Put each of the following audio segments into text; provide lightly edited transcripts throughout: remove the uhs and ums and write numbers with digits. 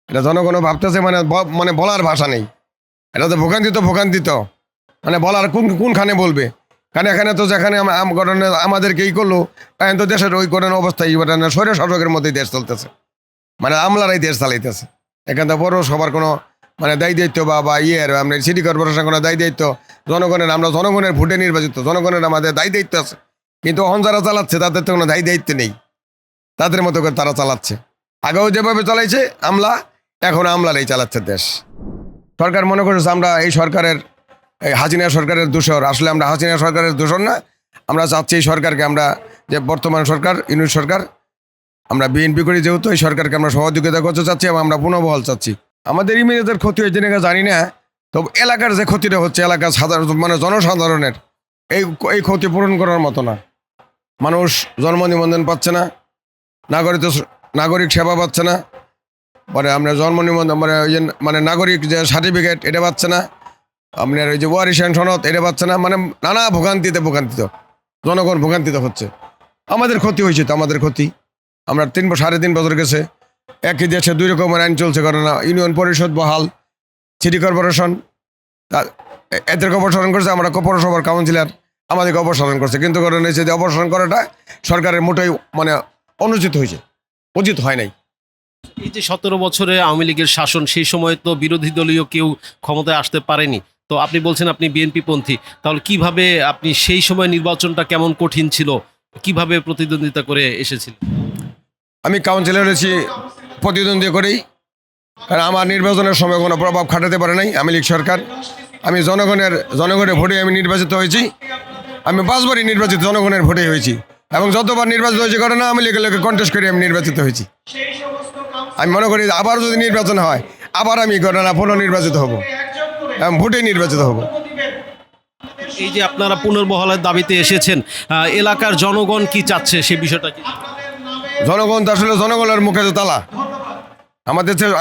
এটা জনগণও ভাবতেছে মানে বলার ভাষা নেই। এটা তো ভোগান্তি তো মানে বলার কোনখানে বলবে। কারণ এখানে তো যেখানে আমাদেরকে ই করলো, এখন তো দেশের ওই করেন অবস্থা স্বৈর শাসকের মধ্যেই দেশ চলতেছে, মানে আমলারাই দেশ চালাইতেছে। এখানে তো পৌরসভার কোনো মানে দায়ী দায়িত্ব বা আমরা সিটি কর্পোরেশন কোনো দায়ী দায়িত্ব জনগণের, আমরা জনগণের ভোটে নির্বাচিত, জনগণের আমাদের দায়ী দায়িত্ব আছে। কিন্তু অহন যারা চালাচ্ছে তাদের তো কোনো দায়ী দায়িত্ব নেই, তাদের মতো করে তারা চালাচ্ছে। আগেও যেভাবে চালাইছে আমলা, এখন আমলারাই চালাচ্ছে দেশ। সরকার মনে করেছে আমরা এই সরকারের, এই হাসিনা সরকারের দূষর। আসলে আমরা হাসিনা সরকারের দূষর না, আমরা চাচ্ছি এই সরকারকে, আমরা যে বর্তমান সরকার ইউনিট সরকার, আমরা বিএনপি করি যেহেতু, এই সরকারকে আমরা সহযোগিতা করতে চাচ্ছি এবং আমরা পুনর্বহাল চাচ্ছি। আমাদের ইমিডিয়েটের ক্ষতি হয়েছে নাকি জানি না, তবে এলাকার যে ক্ষতিটা হচ্ছে, এলাকার সাধারণ মানে জনসাধারণের এই ক্ষতি পূরণ করার মতো না। মানুষ জন্ম নিবন্ধন পাচ্ছে না, নাগরিক সেবা পাচ্ছে না, মানে আপনার জন্ম নিবন্ধন মানে নাগরিক যে সার্টিফিকেট এটা পাচ্ছে না, আপনার ওই যে ওয়ারিশান সনদ এটা পাচ্ছে না, মানে নানা ভোগান্তিতে জনগণ ভোগান্তিত হচ্ছে। আমাদের ক্ষতি হয়েছে তো, আমাদের ক্ষতি। আমরা 3.5 বছর গেছে, একই দেশে 2 রকমের আইন চলছে, কারণ ইউনিয়ন পরিষদ বহাল, সিটি কর্পোরেশন এদেরকে অপসারণ করছে, আমরা পৌরসভার কাউন্সিলর আমাদেরকে অপসারণ করছে। কিন্তু কারণ হয়েছে যে অপসারণ করাটা সরকারের মোটেই মানে অনুচিত হয়েছে, উচিত হয় নাই। এই যে 17 বছরে আওয়ামী লীগের শাসন, সেই সময় তো বিরোধী দলীয় কেউ ক্ষমতায় আসতে পারেনি। তো আপনি বলছেন আপনি বিএনপি পন্থী, তাহলে কিভাবে আপনি সেই সময় নির্বাচনটা কেমন কঠিন ছিল, কিভাবে প্রতিদ্বন্দ্বিতা করে এসেছিলেন? আমি কাউন্সিলর হয়েছি প্রতিদ্বন্দ্বী করেই, কারণ আমার নির্বাচনের সময় কোনো প্রভাব খাটাতে পারে নাই আওয়ামী লীগ সরকার। আমি জনগণের ভোটে আমি নির্বাচিত হয়েছি। আমি 5 বারই নির্বাচিত জনগণের ভোটে হয়েছি, এবং যতবার নির্বাচিত হয়েছে ঘটনা আওয়ামী লীগের লোকে কন্টেস্ট করে আমি নির্বাচিত হয়েছি। আমি মনে করি আবার যদি নির্বাচন হয়, আবার আমি ঘটনা পুনর্নির্বাচিত হব এবং ভোটে নির্বাচিত হব। এই যে আপনারা পুনর্বহালের দাবিতে এসেছেন, এলাকার জনগণ কি চাচ্ছে সে বিষয়টা কি? জনগণ তো আসলে জনগণের মুখে তো তালা।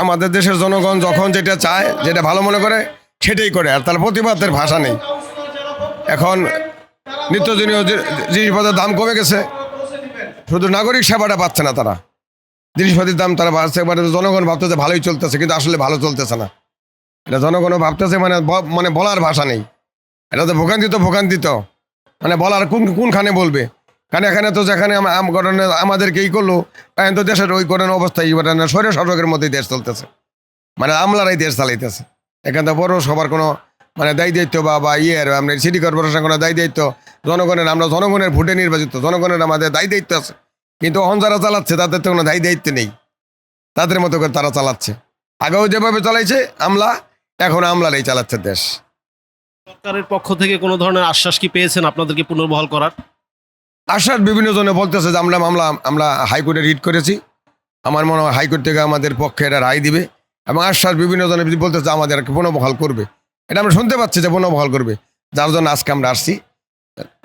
আমাদের দেশের জনগণ যখন যেটা চায়, যেটা ভালো মনে করে সেটাই করে, আর তার প্রতিবাদের ভাষা নেই। এখন নিত্যদিনীয় জিনিসপত্রের দাম কমে গেছে, শুধু নাগরিক সেবাটা পাচ্ছে না তারা, জিনিসপাতির দাম তারা বাড়ছে। জনগণ ভাবতেছে ভালোই চলতেছে, কিন্তু আসলে ভালো চলতেছে না। এটা জনগণও ভাবতেছে মানে বলার ভাষা নেই। এটা তো ভোগান্তি তো মানে বলার কোনখানে বলবে। কারণ এখানে তো যেখানে আমাদেরকে ই করলো, এখন তো দেশের ওই করেন অবস্থা স্বৈর শাসকের মধ্যেই দেশ চলতেছে, মানে আমলারাই দেশ চালাইতেছে। এখানে তো পৌরসভার কোনো মানে দায়ী দায়িত্ব বা আমরা সিটি কর্পোরেশন কোনো দায়ী দায়িত্ব জনগণের, আমরা জনগণের ভোটে নির্বাচিত, জনগণের আমাদের দায়ী দায়িত্ব আছে। কিন্তু অহন যারা চালাচ্ছে তাদের তো কোনো দায়ী দায়িত্ব নেই, তাদের মতো করে তারা চালাচ্ছে। আগেও যেভাবে চালাইছে আমলা, এখন আমলারাই চালাচ্ছে দেশ। সরকারের পক্ষ থেকে কোনো ধরনের আশ্বাস কি পেয়েছেন আপনাদেরকে পুনর্বহাল করার? আশ্বাস বিভিন্ন জনে বলতেছে যে আমরা হাইকোর্টে রিট করেছি, আমার মনে হয় হাইকোর্ট থেকে আমাদের পক্ষে এটা রায় দিবে, এবং আশ্বাস বিভিন্ন জনে বলতেছে আমাদের পুনর্বহাল করবে। এটা আমরা শুনতে পাচ্ছি যে পুনর্বহাল করবে, যার জন্য আজকে আমরা আসছি।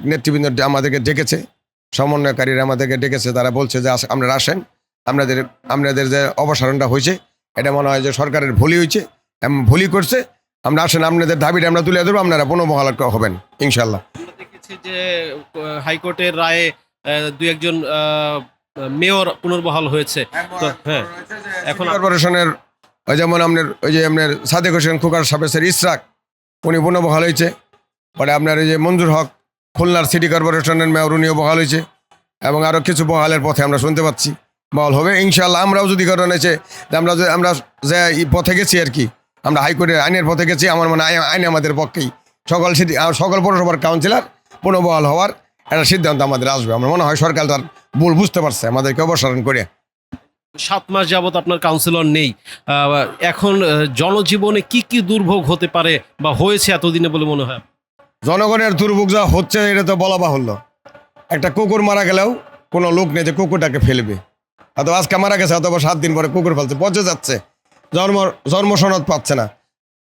নেতৃবৃন্দ আমাদেরকে ডেকেছে, সমন্বয়কারীরা আমাদেরকে ডেকেছে, তারা বলছে যে আপনারা আসেন, আপনাদের যে অপসারণটা হয়েছে এটা মনে হয় যে সরকারের ভুলই হয়েছে, ভুলই করছে, আমরা আসেন, আপনাদের দাবিটা আমরা তুলে ধরবো, আপনারা পুনর্বহাল হবেন ইনশাল্লাহ। আমরা দেখেছি যে হাইকোর্টের রায়ে 2-1 মেয়র পুনর্বহাল হয়েছে। তো হ্যাঁ, এখন কর্পোরেশনের ওই যেমন আপনার সাদেক হোসেন খোকার সাবেসের ইসরাক, উনি পুনর্বহাল হয়েছে। পরে আপনার এই যে মঞ্জুর হক খুলনার সিটি কর্পোরেশনের মেয়র, উনিও বহাল হয়েছে, এবং আরও কিছু বহালের পথে আমরা শুনতে পাচ্ছি বহাল হবে ইনশাল্লাহ। আমরাও যদি কারণ হয়েছে যে আমরা যে পথে গেছি আর কি, আমরা হাইকোর্টের আইনের পথে গেছি, আমার মনে হয় আইন আমাদের পক্ষেই। সকল পৌরসভার কাউন্সিলর পুনর্বহাল হওয়ার একটা সিদ্ধান্ত আমাদের আসবে। আমার মনে হয় সরকার তার ভুল বুঝতে পারছে, আমাদেরকে অপসারণ করে। 7 মাস যাবত আপনার কাউন্সিলর নেই, এখন জনজীবনে কি কি দুর্ভোগ হতে পারে বা হয়েছে এতদিনে বলে মনে হয়? জনগণের দুর্ভোগ যা হচ্ছে এটা তো বলা বাহুল্য। একটা কুকুর মারা গেলেও কোনো লোক নেই যে কুকুরটাকে ফেলবে, অথবা আজকে মারা গেছে অথবা 7 দিন পরে কুকুর ফেলছে, পচে যাচ্ছে, জন্ম সনদ পাচ্ছে না,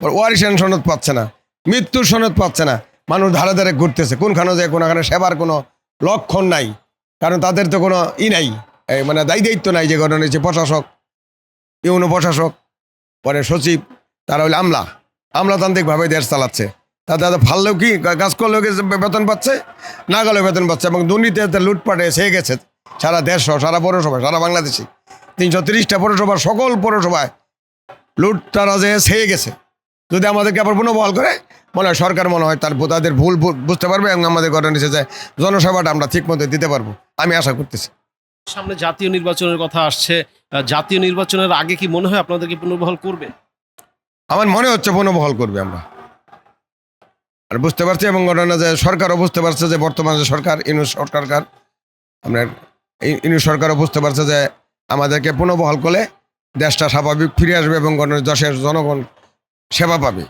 ওয়ারিশান সনদ পাচ্ছে না, মৃত্যুর সনদ পাচ্ছে না, মানুষ ধারে ধারে ঘুরতেছে, কোনখানে যায় কোনখানে সেবার কোনো লক্ষণ নাই, কারণ তাদের তো কোনো নাই, মানে দায়ী দায়িত্ব নাই। যে ঘটনা হচ্ছে প্রশাসক, ইউনো প্রশাসক, পরে সচিব, তারা হইলে আমলাতান্ত্রিকভাবে দেশ চালাচ্ছে। তাদের ফাললেও কি কাজ করলেও বেতন পাচ্ছে, না গেলেও বেতন পাচ্ছে, এবং দুর্নীতিতে লুটপাটে ছেয়ে গেছে সারা দেশ, সারা পৌরসভায়, সারা বাংলাদেশে 330টা পৌরসভার সকল পৌরসভায় লুটতারা যে ছেয়ে গেছে, যদি আমাদেরকে আবার পুনর্বহাল করে মনে হয় সরকার মনে হয় তাদের ভুল বুঝতে পারবে এবং আমাদের ঘটনা নিচে যে জনসেবাটা আমরা ঠিক মতো দিতে পারবো, আমি আশা করতেছি। সামনে জাতীয় নির্বাচনের কথা আসছে, জাতীয় নির্বাচনের আগে কি মনে হয় আপনাদেরকে পুনর্বহাল করবে? আমার মনে হচ্ছে পুনর্বহাল করবে আমরা, আর বুঝতে পারছি এবং ঘটনা যে সরকারও বুঝতে পারছে যে বর্তমানে যে সরকার ইউনূস সরকার আমরা ইউনূস সরকারও বুঝতে পারছে যে আমাদেরকে পুনর্বহাল করলে দেশটা স্বাভাবিক ফিরে আসবে এবং দেশের জনগণ সেবা পাবে।